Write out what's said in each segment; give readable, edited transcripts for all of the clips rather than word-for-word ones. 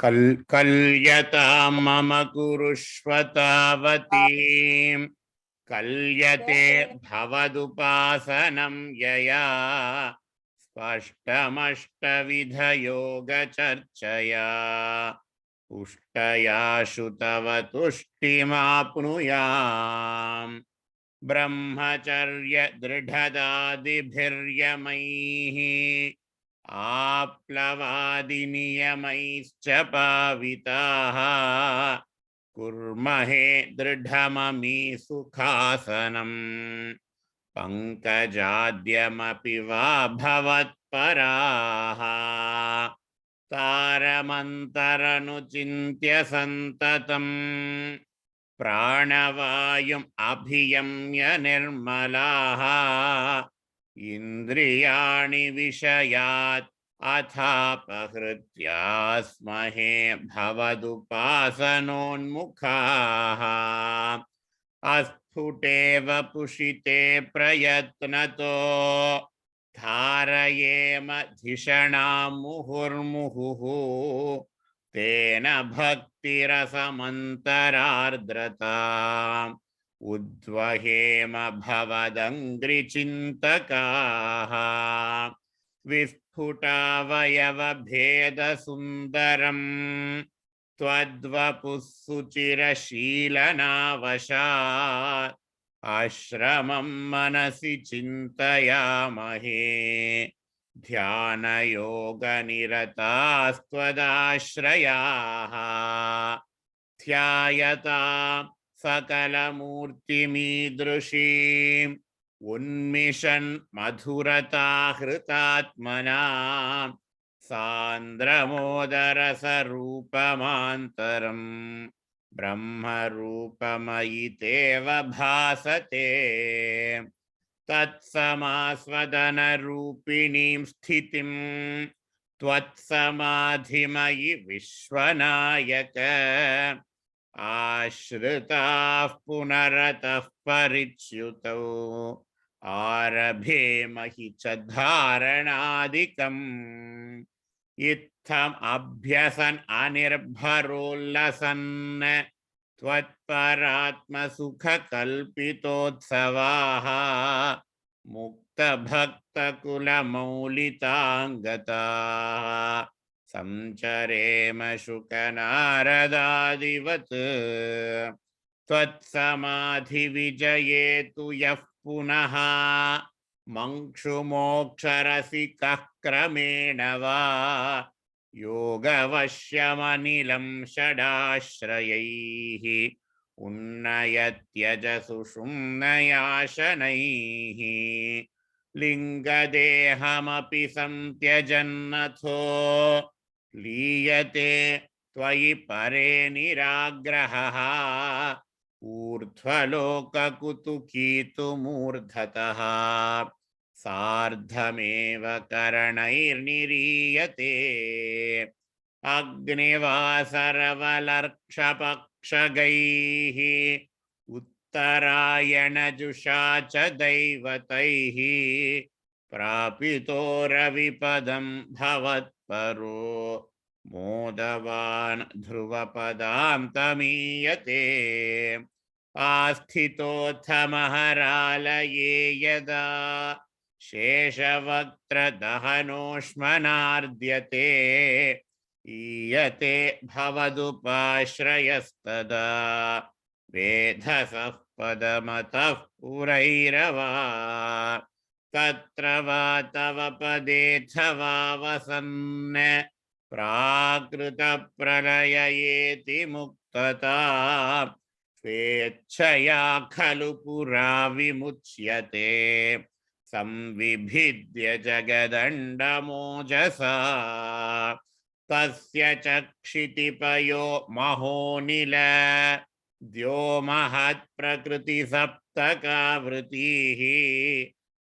कल्यतां मम कुरुष्व तावतीं कल्यते भवदुपासनं यया स्पष्टमष्टविधयोगचर्चया पुष्टयाशु तव तुष्टिमाप्नुयाम् ब्रह्मचर्य दृढदादिभिर्यमैः आप्लवादिनियमैश्च पाविताः कुर्महे दृढममि सुखासनम् पंकजाद्यमपि वा भवत्पराः तारमन्तरनुचिन्त्य सन्ततम् प्राणवायुम् अभियम्य निर्मलाः इन्द्रियाणि विषयात् अथापहृत्यास्महे भवदुपासनोन्मुखाः अस्फुटेव पुषिते प्रयत्नतो धारयेम धिषणां मुहुर्मुहुः तेन भक्तिरसमन्तरार्द्रता उद्वहेम भवदङ्घ्रिचिन्तकाः विस्फुटावयवभेदसुन्दरम् त्वद्वपुः सुचिरशीलनावशात् आश्रमं मनसि चिन्तयामहे ध्यानयोगनिरतास्त्वदाश्रयाः ध्यायता सकलमूर्तिमीदृशीम् उन्मिषन् मधुरता हृतात्मना सान्द्रमोदरसरूपमान्तरम् ब्रह्मरूपमयि तेव भासते तत्समास्वदनरूपिणीं स्थितिं त्वत्समाधिमयि विश्वनायक आश्रिताः पुनरतः परिच्युतौ आरभेमहि च धारणादिकम् इत्थम् अभ्यसन् अनिर्भरोल्लसन् त्वत्परात्मसुखकल्पितोत्सवाः मुक्तभक्तकुलमौलिताङ्गताः संचरेम शुकनारदादिवत् त्वत्समाधिविजयेतु यः पुनः मंक्षुमोक्षरसिकः क्रमेण वा योगवश्यमनिलं षडाश्रयैः उन्नयत्यजसुषुम्नयाशनैः लिङ्गदेहमपि संत्यजन्नथो लीयते त्वयि परे निराग्रहः ऊर्ध्वलोककुतुकीतुमूर्धतः सार्धमेव करणैर्निरीयते अग्निवासरवलर्क्षपक्षगैः उत्तरायणजुषा च दैवतैः प्रापितो रविपदं भवत्परो मोदवान् ध्रुवपदां तमीयते आस्थितोऽथ महरालये यदा शेषवक्त्रदहनोष्मनार्द्यते ईयते भवदुपाश्रयस्तदा वेधसः पदमतः पुरैरवा तत्र वा तव पदेऽथवा वसन् प्राकृतप्रलययेति मुक्तता स्वेच्छया खलु पुरा विमुच्यते संविभिद्य जगदण्डमोजसा तस्य चक्षितिपयो महोनिल द्योमहत्प्रकृतिसप्तकावृतिः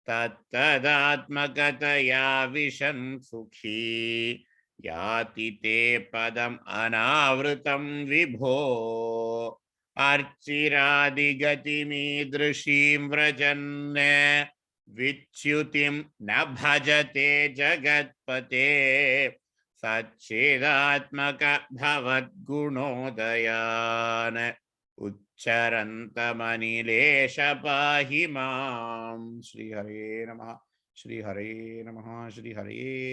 तत्तदात्मकतया विशन् सुखी याति ते पदम् अनावृतं विभो अर्चिरादिगतिमीदृशीं व्रजन् विच्युतिं न भजते जगत्पते सच्चिदात्मक भवद्गुणोदयान् उच्चरन्तमनिलेश पाहि मां। श्री हरे नमः, श्री हरे नमः, श्री हरे